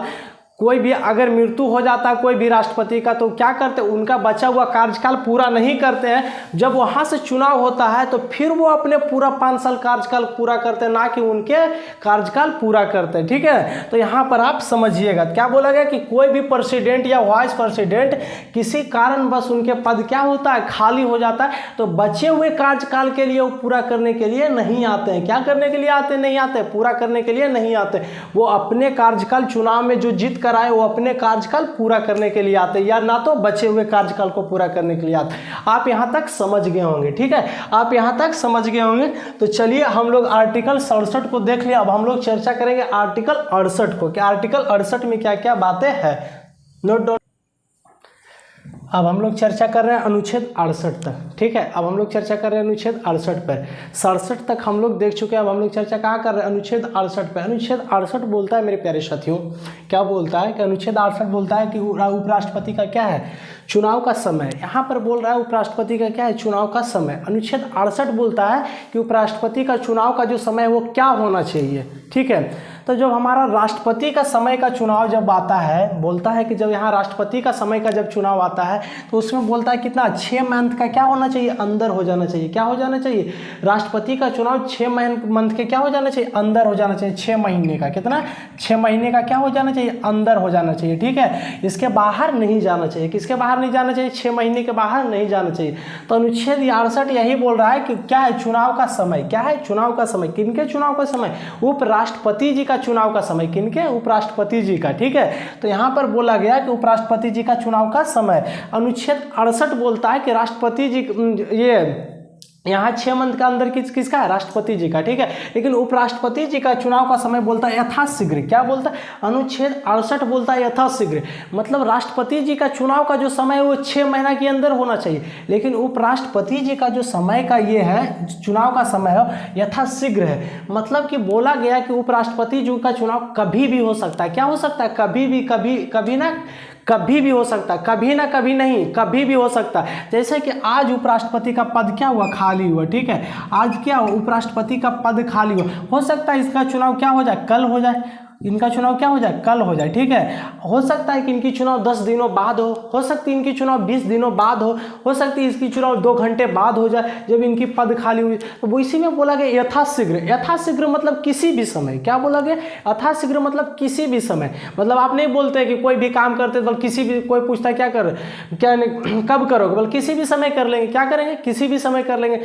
कोई भी अगर मृत्यु हो जाता है कोई भी राष्ट्रपति का, तो क्या करते हैं, उनका बचा हुआ कार्यकाल पूरा नहीं करते हैं। जब वहाँ से चुनाव होता है तो फिर वो अपने पूरा 5 साल कार्यकाल पूरा करते हैं, ना कि उनके कार्यकाल पूरा करते हैं, ठीक है। तो यहाँ पर आप समझिएगा क्या बोला गया कि कोई भी प्रेसिडेंट या वाइस प्रेसिडेंट किसी कारणवश उनके पद क्या होता है, खाली हो जाता है, तो बचे हुए कार्यकाल के लिए वो पूरा करने के लिए नहीं आते हैं। क्या करने के लिए आते, नहीं आते, पूरा करने के लिए नहीं आते। वो अपने कार्यकाल चुनाव में जो जीत कराए वो अपने कार्यकाल पूरा करने के लिए आते हैं, या ना तो बचे हुए कार्यकाल को पूरा करने के लिए आते हैं। आप यहाँ तक समझ गए होंगे, ठीक है, आप यहाँ तक समझ गए होंगे। तो चलिए हम लोग आर्टिकल 67 को देख लिया, अब हम लोग चर्चा करेंगे आर्टिकल 68 को, कि आर्टिकल 68 में क्या क्या बातें हैं। Note down. अब हम लोग चर्चा कर रहे हैं अनुच्छेद 68 तक, ठीक है। अब हम लोग चर्चा कर रहे हैं अनुच्छेद 68 पर, 67 तक हम लोग देख चुके हैं। अब हम लोग चर्चा कहाँ कर रहे हैं, अनुच्छेद 68 पर। अनुच्छेद 68 बोलता है मेरे प्यारे साथियों, क्या बोलता है कि अनुच्छेद 68 बोलता है कि उपराष्ट्रपति का क्या है, चुनाव का समय। यहाँ पर बोल रहा है उपराष्ट्रपति का क्या है, चुनाव का समय। अनुच्छेद 68 बोलता है कि उपराष्ट्रपति का चुनाव का जो समय है वो क्या होना चाहिए, ठीक है। तो जब हमारा राष्ट्रपति का समय का चुनाव जब आता है, बोलता है कि जब यहाँ राष्ट्रपति का समय का जब चुनाव आता है तो उसमें बोलता है कितना, 6 मंथ का क्या होना चाहिए, अंदर हो जाना चाहिए। क्या हो जाना चाहिए, राष्ट्रपति का चुनाव 6 मंथ के क्या हो जाना चाहिए, अंदर हो जाना चाहिए। 6 महीने का कितना, 6 महीने का क्या हो जाना चाहिए, अंदर हो जाना चाहिए, ठीक है। इसके बाहर नहीं जाना चाहिए, किसके बाहर नहीं जाना चाहिए, 6 महीने के बाहर नहीं जाना चाहिए। तो अनुच्छेद 68 यही बोल रहा है कि क्या है, चुनाव का समय, क्या है, चुनाव का समय। किनके चुनाव का समय, उपराष्ट्रपति जी का चुनाव का समय, किनके, उपराष्ट्रपति जी का, ठीक है। तो यहाँ पर बोला गया कि उपराष्ट्रपति जी का चुनाव का समय। अनुच्छेद 68 बोलता है कि राष्ट्रपति जी, ये यहाँ 6 मंथ का अंदर किसका है, राष्ट्रपति जी का, ठीक है। लेकिन उपराष्ट्रपति जी का चुनाव का समय बोलता है यथाशीघ्र। क्या बोलता है, अनुच्छेद 68 बोलता है यथाशीघ्र, मतलब राष्ट्रपति जी का चुनाव का जो समय है वो 6 महीना के अंदर होना चाहिए। लेकिन उपराष्ट्रपति जी का जो समय का ये है, चुनाव का समय है, यथाशीघ्र है। मतलब कि बोला गया कि उपराष्ट्रपति जी का चुनाव कभी भी हो सकता है। क्या हो सकता है, कभी भी, कभी ना कभी भी हो सकता है, कभी ना कभी नहीं, कभी भी हो सकता है। जैसे कि आज उपराष्ट्रपति का पद क्या हुआ, खाली हुआ, ठीक है। आज क्या हुआ, उपराष्ट्रपति का पद खाली हुआ, हो सकता है इसका चुनाव क्या हो जाए, कल हो जाए, इनका चुनाव क्या हो जाए, कल हो जाए, ठीक है। हो सकता है कि इनकी चुनाव 10 दिनों बाद हो सकती है इनकी चुनाव 20 दिनों बाद हो सकती है इसकी चुनाव 2 घंटे बाद हो जाए जब इनकी पद खाली हुई। तो वो इसी में बोला गया यथाशीघ्र। यथाशीघ्र मतलब किसी भी समय। क्या बोला गया, यथाशीघ्र मतलब किसी भी समय। मतलब आप नहीं बोलते कि कोई भी काम करते तो किसी भी, कोई पूछता है क्या कब करोगे, बोल किसी भी समय कर लेंगे। क्या करेंगे, किसी भी समय कर लेंगे।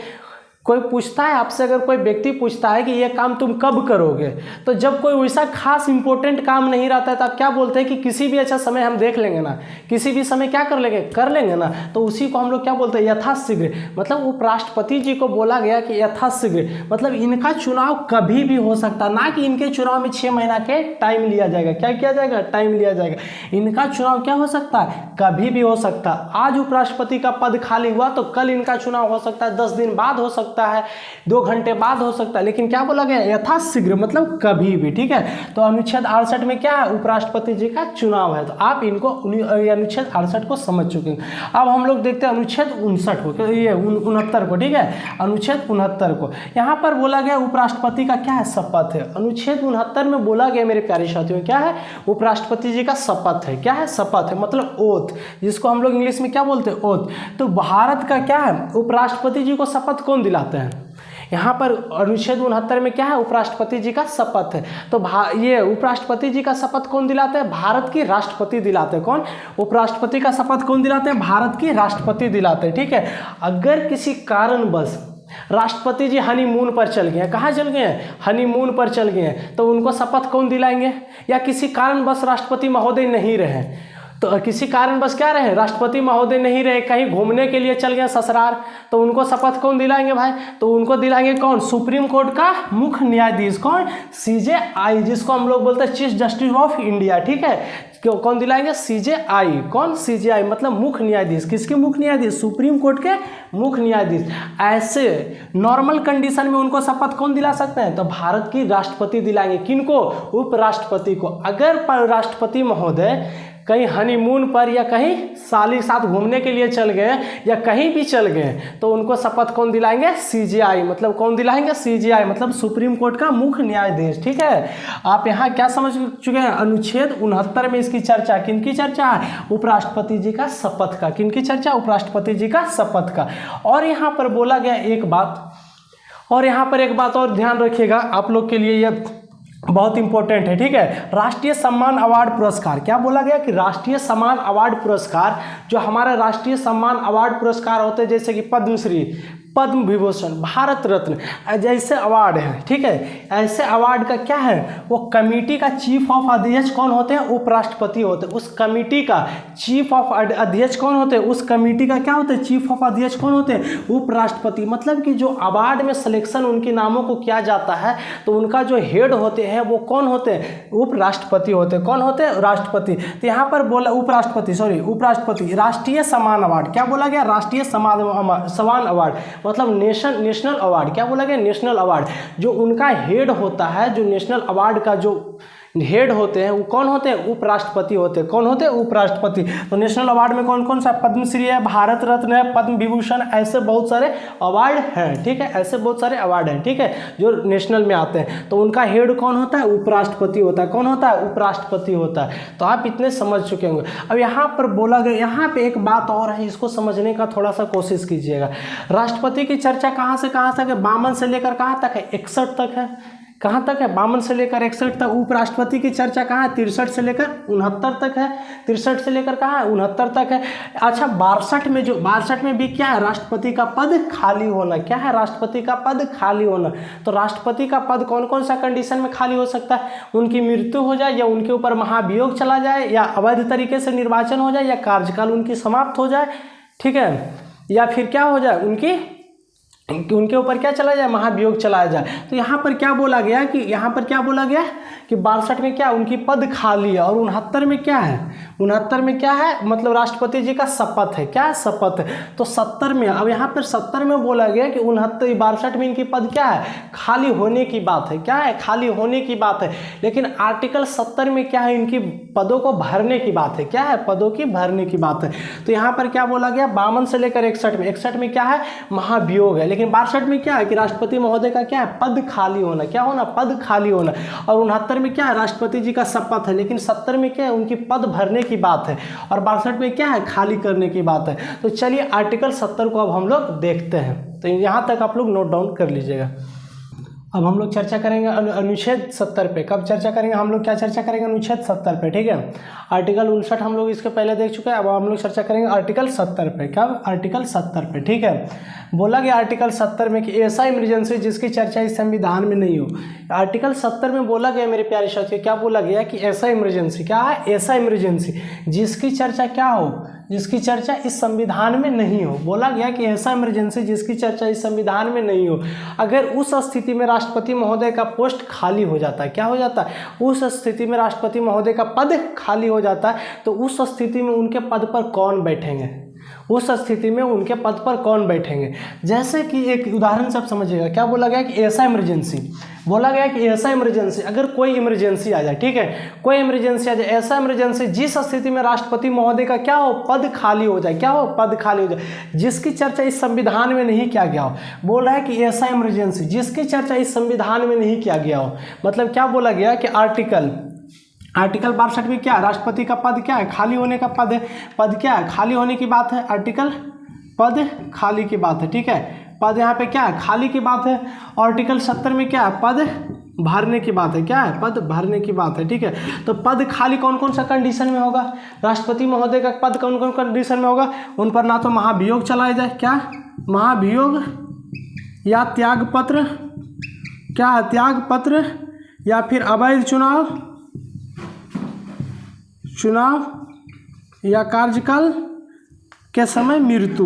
कोई पूछता है आपसे, अगर कोई व्यक्ति पूछता है कि ये काम तुम कब करोगे, तो जब कोई वैसा खास इंपॉर्टेंट काम नहीं रहता है तो आप क्या बोलते हैं कि किसी भी अच्छा समय हम देख लेंगे ना, किसी भी समय क्या कर लेंगे ना, तो उसी को हम लोग क्या बोलते हैं, यथाशीघ्र। मतलब उपराष्ट्रपति जी को बोला गया कि यथाशीघ्र, मतलब इनका चुनाव कभी भी हो सकता, ना कि इनके चुनाव में 6 महीना के टाइम लिया जाएगा। क्या किया जाएगा? टाइम लिया जाएगा। इनका चुनाव क्या हो सकता है? कभी भी हो सकता। आज उपराष्ट्रपति का पद खाली हुआ तो कल इनका चुनाव हो सकता है, 10 दिन बाद हो सकता है, 2 घंटे बाद हो सकता है, लेकिन क्या बोला गया? यथाशीघ्र, मतलब कभी भी। ठीक है, तो अनुच्छेद 68 में क्या है? उपराष्ट्रपति जी का चुनाव है। तो आप इनको अनुच्छेद 68 को समझ चुके हैं। अब हम लोग देखते हैं अनुच्छेद 59 को, ये 69 को। ठीक है, अनुच्छेद 69 को यहाँ पर बोला गया उपराष्ट्रपति का क्या है? शपथ है। अनुच्छेद 69 में बोला गया मेरे प्यारे साथियों, क्या है? उपराष्ट्रपति जी का शपथ है। क्या है? शपथ है, मतलब ओथ, जिसको हम लोग इंग्लिश में क्या बोलते हैं? ओथ। तो भारत का क्या है? उपराष्ट्रपति जी को शपथ कौन दिलाते हैं? यहाँ पर अनुच्छेद 69 में क्या है? उपराष्ट्रपति जी का शपथ है। तो ये उपराष्ट्रपति जी का शपथ कौन दिलाते हैं? भारत की राष्ट्रपति दिलाते हैं। कौन? उपराष्ट्रपति का शपथ कौन दिलाते हैं? भारत की राष्ट्रपति दिलाते हैं। ठीक है, अगर किसी कारणवश राष्ट्रपति जी हनीमून पर चल गए हैं, कहाँ चल गए हैं? हनीमून पर चल गए हैं, तो उनको शपथ कौन दिलाएंगे? या किसी कारणवश राष्ट्रपति महोदय नहीं रहे, तो किसी कारणवश क्या रहे? राष्ट्रपति महोदय नहीं रहे, कहीं घूमने के लिए चल गए ससुराल, तो उनको शपथ कौन दिलाएंगे भाई? तो उनको दिलाएंगे कौन? सुप्रीम कोर्ट का मुख्य न्यायाधीश। कौन? CJI, जिसको हम लोग बोलते हैं चीफ जस्टिस ऑफ इंडिया। ठीक है, कौन दिलाएंगे? CJI। कौन? CJI मतलब मुख्य न्यायाधीश। किसके मुख्य न्यायाधीश? सुप्रीम कोर्ट के मुख्य न्यायाधीश। ऐसे नॉर्मल कंडीशन में उनको शपथ कौन दिला सकते हैं? तो भारत की राष्ट्रपति दिलाएंगे। किनको? उपराष्ट्रपति को। अगर राष्ट्रपति महोदय कहीं हनीमून पर या कहीं साली साथ घूमने के लिए चल गए या कहीं भी चल गए, तो उनको शपथ कौन दिलाएंगे? CJI, मतलब कौन दिलाएंगे? CJI मतलब सुप्रीम कोर्ट का मुख्य न्यायाधीश। ठीक है, आप यहाँ क्या समझ चुके हैं? अनुच्छेद 69 में इसकी चर्चा, किनकी चर्चा है? उपराष्ट्रपति जी का शपथ का। किनकी चर्चा? उपराष्ट्रपति जी का शपथ का। और यहाँ पर बोला गया एक बात, और यहाँ पर एक बात और ध्यान रखिएगा, आप लोग के लिए यह बहुत इंपॉर्टेंट है। ठीक है, राष्ट्रीय सम्मान अवार्ड पुरस्कार। क्या बोला गया? कि राष्ट्रीय सम्मान अवार्ड पुरस्कार, जो हमारा राष्ट्रीय सम्मान अवार्ड पुरस्कार होते हैं, जैसे कि पद्मश्री, पद्म विभूषण, भारत रत्न, जैसे अवार्ड हैं। ठीक है, ऐसे अवार्ड का क्या है? वो कमेटी का चीफ ऑफ अध्यक्ष कौन होते हैं? उपराष्ट्रपति होते हैं। उस कमेटी का चीफ ऑफ अध्यक्ष कौन होते हैं? उस कमेटी का क्या होते हैं? चीफ ऑफ अध्यक्ष कौन होते हैं? उपराष्ट्रपति। मतलब कि जो अवार्ड में सिलेक्शन उनके नामों को किया जाता है, तो उनका जो हेड होते हैं वो कौन होते हैं? उपराष्ट्रपति होते हैं। कौन होते हैं? राष्ट्रपति। तो यहाँ पर बोला उपराष्ट्रपति। राष्ट्रीय सम्मान अवार्ड, क्या बोला गया? राष्ट्रीय सम्मान अवार्ड मतलब नेशनल अवार्ड। क्या बोला गया? National award. जो उनका हेड होता है, जो नेशनल अवार्ड का जो हेड होते हैं वो कौन होते हैं? उपराष्ट्रपति होते हैं। कौन होते हैं? उपराष्ट्रपति। तो नेशनल अवार्ड में कौन कौन सा? पद्मश्री है, भारत रत्न है, पद्म विभूषण, ऐसे बहुत सारे अवार्ड हैं। ठीक है, ऐसे बहुत सारे अवार्ड हैं। ठीक है, जो नेशनल में आते हैं, तो उनका हेड कौन होता है? उपराष्ट्रपति होता है। कौन होता है? उपराष्ट्रपति होता है। तो आप इतने समझ चुके होंगे। अब यहाँ पर बोला गया, यहाँ पे एक बात और है, इसको समझने का थोड़ा सा कोशिश कीजिएगा। राष्ट्रपति की चर्चा कहाँ से कहाँ तक है? 52 से लेकर कहाँ तक है? 61 तक है। कहाँ तक है? 52 से लेकर 61 तक। उपराष्ट्रपति की चर्चा कहाँ है? 63 से लेकर 69 तक है। 63 से लेकर कहाँ है? 69 तक है। अच्छा, 62 में भी क्या है? राष्ट्रपति का पद खाली होना। क्या है? राष्ट्रपति का पद खाली होना। तो राष्ट्रपति का पद कौन कौन सा कंडीशन में खाली हो सकता है? उनकी मृत्यु हो जाए, या उनके ऊपर महाभियोग चला जाए, या अवैध तरीके से निर्वाचन हो जाए, या कार्यकाल उनकी समाप्त हो जाए। ठीक है, या फिर क्या हो जाए? उनके ऊपर क्या चला जाए? महाभियोग चलाया जाए। तो यहाँ पर क्या बोला गया कि 62 में क्या? उनकी पद खाली है। और 69 में क्या है? 69 में क्या है? मतलब राष्ट्रपति जी का शपथ है। क्या है? शपथ है। तो 70 में, अब यहाँ पर 70 में बोला गया कि 62 में इनकी पद क्या है? खाली होने की बात है। क्या है? खाली होने की बात है। लेकिन आर्टिकल 70 में क्या है? इनकी पदों को भरने की बात है। क्या है? पदों की भरने की बात है। तो यहाँ पर क्या बोला गया? 52 से लेकर 61 में क्या है? महाभियोग है। लेकिन 62 में क्या है? कि राष्ट्रपति महोदय का क्या है? पद खाली होना। क्या होना? पद खाली होना। और 69 में क्या है? राष्ट्रपति जी का शपथ है। लेकिन 70 में क्या है? उनकी पद भरने की बात है। और 62 में क्या है? खाली करने की बात है। तो चलिए आर्टिकल 70 को अब हम लोग देखते हैं। तो यहाँ तक आप लोग नोट डाउन कर लीजिएगा। अब हम लोग चर्चा करेंगे अनुच्छेद 70 पे। कब चर्चा करेंगे हम लोग, क्या चर्चा करेंगे, अनुच्छेद 70 पे, ठीक है। आर्टिकल 59 हम लोग इसके पहले देख चुके हैं, अब हम लोग चर्चा करेंगे आर्टिकल 70 पे। कब, आर्टिकल 70 पे, ठीक है। बोला गया आर्टिकल 70 में कि ऐसा इमरजेंसी जिसकी चर्चा इस संविधान में नहीं हो। आर्टिकल 70 में बोला गया मेरे प्यारे साथियों, क्या बोला गया कि ऐसा इमरजेंसी, क्या है, ऐसा इमरजेंसी जिसकी चर्चा क्या हो, जिसकी चर्चा इस संविधान में नहीं हो। बोला गया कि ऐसा इमरजेंसी जिसकी चर्चा इस संविधान में नहीं हो, अगर उस स्थिति में राष्ट्रपति महोदय का पोस्ट खाली हो जाता है, क्या हो जाता है, उस स्थिति में राष्ट्रपति महोदय का पद खाली हो जाता है, तो उस स्थिति में उनके पद पर कौन बैठेंगे, उस स्थिति में उनके पद पर कौन बैठेंगे। जैसे कि एक उदाहरण से आप समझिएगा, क्या बोला गया कि ऐसा इमरजेंसी, बोला गया कि ऐसा इमरजेंसी, अगर कोई इमरजेंसी आ जाए, ठीक है, कोई इमरजेंसी आ जाए, ऐसा इमरजेंसी जिस स्थिति में राष्ट्रपति महोदय का क्या हो, पद खाली हो जाए, क्या हो, पद खाली हो जाए, जिसकी चर्चा इस संविधान में नहीं किया गया हो। बोल रहा है कि ऐसा इमरजेंसी जिसकी चर्चा इस संविधान में नहीं किया गया हो, मतलब क्या बोला गया कि आर्टिकल 62 में क्या, राष्ट्रपति का पद क्या है, खाली होने का पद है, पद क्या है, खाली होने की बात है, आर्टिकल पद खाली की बात है, ठीक है, पद यहाँ पे क्या है, खाली की बात है। आर्टिकल 70 में क्या है, पद भरने की बात है, क्या है, पद भरने की बात है, ठीक है। तो पद खाली कौन कौन सा कंडीशन में होगा, राष्ट्रपति महोदय का पद कौन कौन कंडीशन में होगा, उन पर ना तो महाभियोग चलाया जाए, क्या, महाभियोग, या त्याग पत्र, क्या, त्याग पत्र, या फिर अवैध चुनाव या कार्यकाल के समय मृत्यु,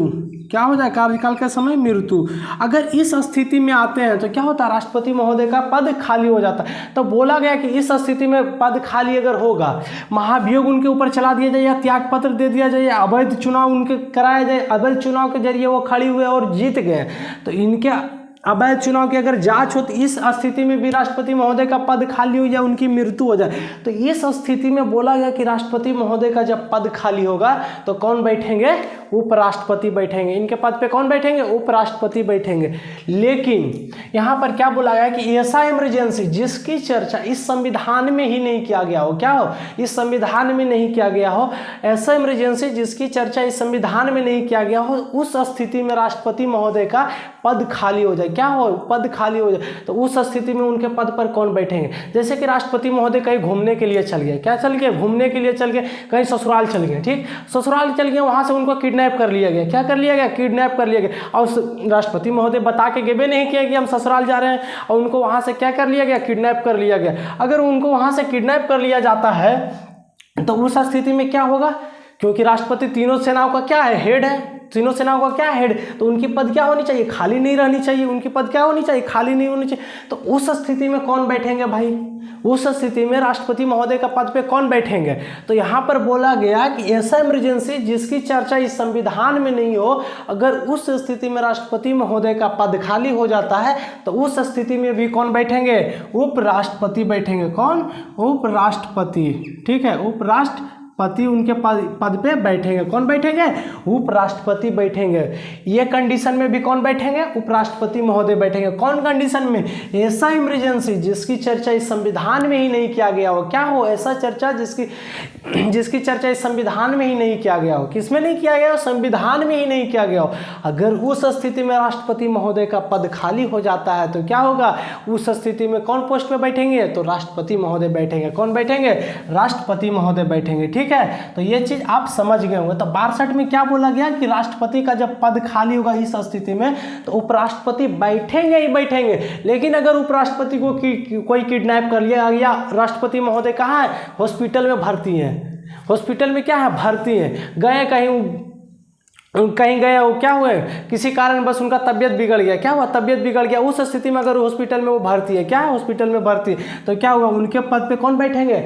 क्या हो जाए, कार्यकाल के समय मृत्यु। अगर इस स्थिति में आते हैं तो क्या होता है, राष्ट्रपति महोदय का पद खाली हो जाता है। तो बोला गया कि इस स्थिति में पद खाली अगर होगा, महाभियोग उनके ऊपर चला दिया जाए, या त्याग पत्र दे दिया जाए, या अवैध चुनाव उनके कराया जाए, अवैध चुनाव के जरिए वो खड़ी हुए और जीत गए, तो इनके अवैध चुनाव की अगर जांच हो तो इस स्थिति में भी राष्ट्रपति महोदय का पद खाली हो जाए, उनकी मृत्यु हो जाए, तो इस स्थिति में बोला गया कि राष्ट्रपति महोदय का जब पद खाली होगा तो कौन बैठेंगे, उपराष्ट्रपति बैठेंगे। इनके पद पे कौन बैठेंगे, उपराष्ट्रपति बैठेंगे। लेकिन यहाँ पर क्या बोला गया कि ऐसा इमरजेंसी जिसकी चर्चा इस संविधान में ही नहीं किया गया हो, क्या हो, इस संविधान में नहीं किया गया हो, ऐसा इमरजेंसी जिसकी चर्चा इस संविधान में नहीं किया गया हो, उस स्थिति में राष्ट्रपति महोदय का पद खाली हो जाए, क्या हो, पद खाली हो जाए, तो उस स्थिति में उनके पद पर कौन बैठेंगे। जैसे कि राष्ट्रपति महोदय कहीं घूमने के लिए चल गए, क्या चल गए, घूमने के लिए चल गए, कहीं ससुराल चल गए, ठीक, ससुराल चल गए, वहां से उनको किडनैप कर लिया गया, क्या कर लिया गया, किडनैप कर लिया गया, और राष्ट्रपति महोदय बता के गए नहीं किया कि हम ससुराल जा रहे हैं, और उनको वहां से क्या कर लिया गया, किडनैप कर लिया गया। अगर उनको वहां से किडनैप कर लिया जाता है तो उस स्थिति में क्या होगा, क्योंकि राष्ट्रपति तीनों सेनाओं का क्या है, हेड है, तीनों सेनाओं का क्या हेड, तो उनकी पद क्या होनी चाहिए, खाली नहीं रहनी चाहिए, उनकी पद क्या होनी चाहिए, खाली नहीं होनी चाहिए। तो उस स्थिति में कौन बैठेंगे भाई, उस स्थिति में राष्ट्रपति महोदय का पद पे कौन बैठेंगे। तो यहाँ पर बोला गया कि ऐसा इमरजेंसी जिसकी चर्चा इस संविधान में नहीं हो, अगर उस स्थिति में राष्ट्रपति महोदय का पद खाली हो जाता है तो उस स्थिति में भी कौन बैठेंगे, उपराष्ट्रपति बैठेंगे। कौन, उपराष्ट्रपति, ठीक है, उपराष्ट्रपति उनके पद पे बैठेंगे। कौन बैठेंगे, उपराष्ट्रपति बैठेंगे। ये कंडीशन में भी कौन बैठेंगे, उपराष्ट्रपति महोदय बैठेंगे। कौन कंडीशन में, ऐसा इमरजेंसी जिसकी चर्चा इस संविधान में ही नहीं किया गया हो, क्या हो, ऐसा चर्चा जिसकी चर्चा इस संविधान में ही नहीं किया गया हो। किसमें नहीं किया गया हो, संविधान में ही नहीं किया गया हो। अगर उस स्थिति में राष्ट्रपति महोदय का पद खाली हो जाता है तो क्या होगा, उस स्थिति में कौन पोस्ट पे बैठेंगे, तो राष्ट्रपति महोदय बैठेंगे। कौन बैठेंगे, राष्ट्रपति महोदय बैठेंगे, ठीक है। तो ये चीज आप समझ गए होंगे। तो 62 में क्या बोला गया कि राष्ट्रपति का जब पद खाली होगा इस स्थिति में तो उपराष्ट्रपति बैठेंगे ही बैठेंगे। लेकिन अगर उपराष्ट्रपति को कोई किडनैप कर लिया या राष्ट्रपति महोदय कहाँ है, हॉस्पिटल में भर्ती है, हॉस्पिटल में क्या है, भर्ती है, गए कहीं गए, वो क्या हुए, किसी कारण बस उनका तबियत बिगड़ गया, क्या हुआ, तबियत बिगड़ गया, उस स्थिति में अगर हॉस्पिटल में वो भर्ती है, क्या है, हॉस्पिटल में भर्ती है, तो क्या हुआ, उनके पद पे कौन बैठेंगे,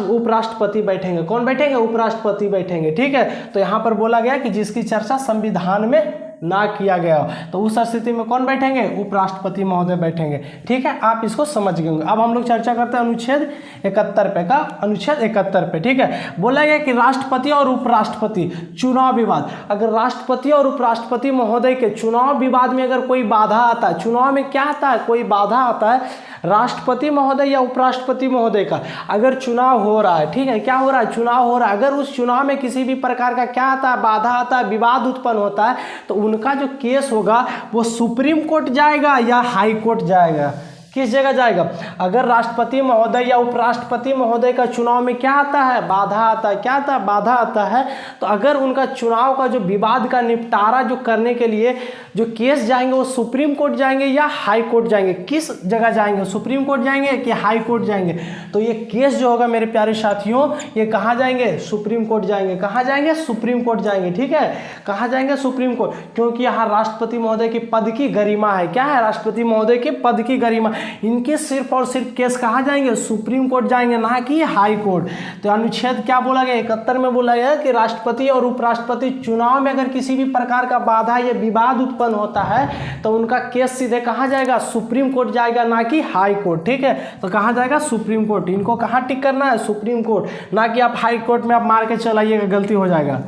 उपराष्ट्रपति बैठेंगे। कौन बैठेंगे, उपराष्ट्रपति बैठेंगे, ठीक है। तो यहाँ पर बोला गया कि जिसकी चर्चा संविधान में ना किया गया हो तो उस स्थिति में कौन बैठेंगे, उपराष्ट्रपति महोदय बैठेंगे, ठीक है। आप इसको समझ गए होंगे। अब हम लोग चर्चा करते हैं अनुच्छेद 71 पे का, अनुच्छेद 71 पे, ठीक है। बोला गया कि राष्ट्रपति और उपराष्ट्रपति चुनाव विवाद, अगर राष्ट्रपति और उपराष्ट्रपति महोदय के चुनाव विवाद में अगर कोई बाधा आता है, चुनाव में क्या आता है, कोई बाधा आता है, राष्ट्रपति महोदय या उपराष्ट्रपति महोदय का अगर चुनाव हो रहा है, ठीक है, क्या हो रहा है, चुनाव हो रहा है, अगर उस चुनाव में किसी भी प्रकार का क्या आता है, बाधा आता है, विवाद उत्पन्न होता है, तो उनका जो केस होगा वो सुप्रीम कोर्ट जाएगा या हाई कोर्ट जाएगा, किस जगह जाएगा? अगर राष्ट्रपति महोदय या उपराष्ट्रपति महोदय का चुनाव में क्या आता है? बाधा आता है। क्या आता है? बाधा आता है। तो अगर उनका चुनाव का जो विवाद का निपटारा जो करने के लिए जो केस जाएंगे वो सुप्रीम कोर्ट जाएंगे या हाई कोर्ट जाएंगे? किस जगह जाएंगे? सुप्रीम कोर्ट जाएंगे कि हाई कोर्ट जाएंगे? तो ये केस जो होगा मेरे प्यारे साथियों, ये कहाँ जाएंगे? सुप्रीम कोर्ट जाएंगे। कहाँ जाएंगे? सुप्रीम कोर्ट जाएंगे। ठीक है, कहाँ जाएंगे? सुप्रीम कोर्ट, क्योंकि यहाँ राष्ट्रपति महोदय की पद की गरिमा है। क्या है? राष्ट्रपति महोदय के पद की गरिमा। इनके सिर्फ और सिर्फ केस कहाँ जाएंगे? सुप्रीम कोर्ट जाएंगे, ना कि हाई कोर्ट। तो अनुच्छेद क्या बोला गया? 71 में बोला गया कि राष्ट्रपति और उपराष्ट्रपति चुनाव में अगर किसी भी प्रकार का बाधा या विवाद उत्पन्न होता है तो उनका केस सीधे कहाँ जाएगा? सुप्रीम कोर्ट जाएगा, ना कि हाई कोर्ट। ठीक है, तो कहाँ जाएगा? Supreme court. इनको कहाँ टिक करना है? सुप्रीम कोर्ट, ना कि आप हाई कोर्ट में आप मार के चलाइएगा, गलती हो जाएगा।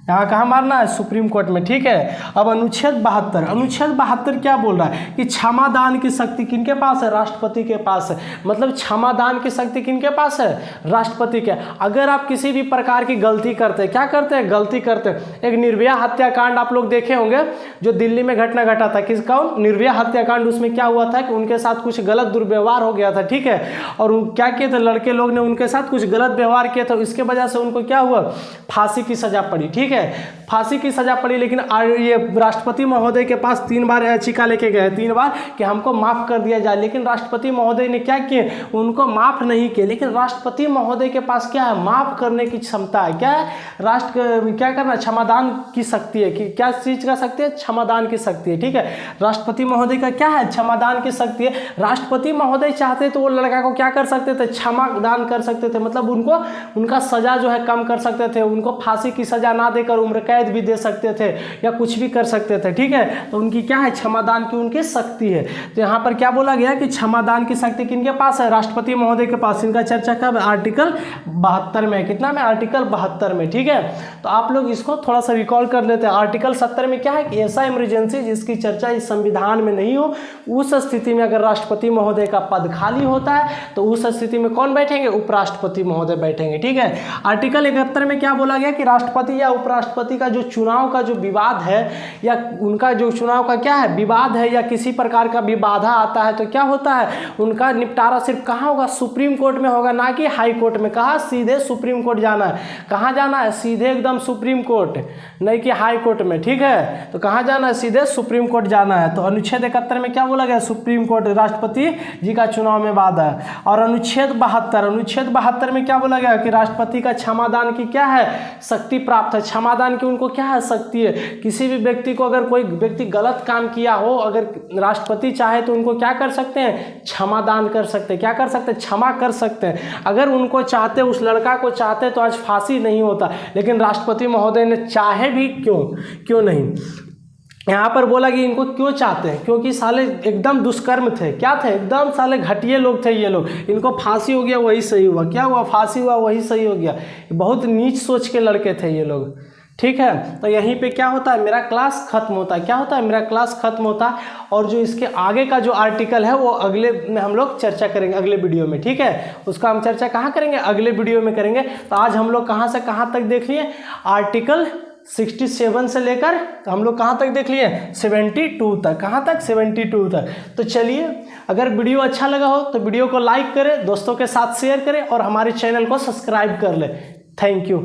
यहाँ कहाँ मारना है? सुप्रीम कोर्ट में। ठीक है, अब अनुच्छेद 72। अनुच्छेद 72 क्या बोल रहा है कि क्षमादान की शक्ति किनके पास है? राष्ट्रपति के पास है। मतलब क्षमादान की शक्ति किनके पास है? राष्ट्रपति के। अगर आप किसी भी प्रकार की गलती करते हैं, क्या करते हैं? गलती करते हैं। एक निर्भया हत्याकांड आप लोग देखे होंगे जो दिल्ली में घटना घटा था। किसका? निर्भया हत्याकांड। उसमें क्या हुआ था कि उनके साथ कुछ गलत दुर्व्यवहार हो गया था। ठीक है, और क्या किए थे? लड़के लोग ने उनके साथ कुछ गलत व्यवहार किया था, इसके वजह से उनको क्या हुआ? फांसी की सजा पड़ी। ठीक है, फांसी की सजा पड़ी। लेकिन ये राष्ट्रपति महोदय के पास 3 बार याचिका लेके गए, 3 बार कि हमको माफ कर दिया जाए। लेकिन राष्ट्रपति महोदय ने क्या किए? उनको माफ नहीं किए। लेकिन राष्ट्रपति महोदय के पास क्या है? माफ करने की क्षमता है। क्या है? क्या करना? क्षमादान की शक्ति है। कि क्या चीज का शक्ति है? क्षमादान की शक्ति है। ठीक है, राष्ट्रपति महोदय का क्या है? क्षमादान की शक्ति है। राष्ट्रपति महोदय चाहते तो वो लड़का को क्या कर सकते थे? क्षमादान कर सकते थे। मतलब उनको उनका सजा जो है कम कर सकते थे, उनको फांसी की सजा ना देकर उम्र कैद भी दे सकते थे या कुछ भी कर सकते थे। ठीक है, तो उनकी क्या है? क्षमादान की उनकी शक्ति है। तो यहाँ पर क्या बोला गया कि क्षमादान की शक्ति किनके पास है? राष्ट्रपति महोदय के पास। इनका चर्चा कब? आर्टिकल 72 में। कितना में? आर्टिकल 72 में। ठीक है, तो आप लोग इसको थोड़ा सा रिकॉल कर लेते हैं। आर्टिकल 70 में क्या है कि ऐसा इमरजेंसी जिसकी चर्चा इस संविधान में नहीं हो, उस स्थिति में अगर राष्ट्रपति महोदय का पद खाली होता है तो उस स्थिति में कौन बैठेंगे? उपराष्ट्रपति महोदय बैठेंगे। ठीक है, आर्टिकल 71 में क्या बोला गया कि राष्ट्रपति या उपराष्ट्रपति का जो चुनाव का जो विवाद है या उनका जो चुनाव का क्या है? विवाद है या किसी प्रकार का भी बाधा आता है तो क्या होता है? उनका निपटारा सिर्फ कहाँ होगा? सुप्रीम कोर्ट में होगा, ना कि हाई कोर्ट में। कहाँ? सीधे सुप्रीम कोर्ट जाना है। कहाँ जाना है? सीधे एकदम सुप्रीम कोर्ट, नहीं कि हाई कोर्ट में। ठीक है, तो कहाँ जाना है? सीधे सुप्रीम कोर्ट जाना है। तो अनुच्छेद 71 में क्या बोला गया? सुप्रीम कोर्ट राष्ट्रपति जी का चुनाव में बाधा है। और अनुच्छेद 72, अनुच्छेद 72 में क्या बोला गया कि राष्ट्रपति का क्षमादान की क्या है? शक्ति प्राप्त है। क्षमादान की उनको क्या है? शक्ति है। किसी भी व्यक्ति को अगर कोई व्यक्ति गलत काम किया हो, अगर राष्ट्रपति चाहे तो उनको क्या कर सकते हैं? क्षमादान कर सकते हैं। क्या कर सकते हैं? क्षमा कर सकते हैं। अगर उनको चाहते, उस लड़का को चाहते तो आज फांसी नहीं होता। लेकिन राष्ट्रपति महोदय ने चाहे भी क्यों नहीं। यहाँ पर बोला कि इनको क्यों चाहते हैं? क्योंकि साले एकदम दुष्कर्म थे। क्या थे? एकदम साले घटिया लोग थे ये लोग। इनको फांसी हो गया वही सही हुआ। क्या हुआ? फांसी हुआ वही सही हो गया। बहुत नीच सोच के लड़के थे ये लोग। ठीक है, तो यहीं पे क्या होता है? मेरा क्लास खत्म होता है। क्या होता है? मेरा क्लास खत्म होता है। और जो इसके आगे का जो आर्टिकल है वो अगले में हम लोग चर्चा करेंगे, अगले वीडियो में। ठीक है, उसका हम चर्चा कहाँ करेंगे? अगले वीडियो में करेंगे। तो आज हम लोग कहाँ से कहाँ तक देख लिए? आर्टिकल 67 से लेकर हम लोग कहाँ तक देख लिए? 72 तक। कहाँ तक? 72 तक। तो चलिए, अगर वीडियो अच्छा लगा हो तो वीडियो को लाइक करें, दोस्तों के साथ शेयर करें और हमारे चैनल को सब्सक्राइब कर लें। Thank you.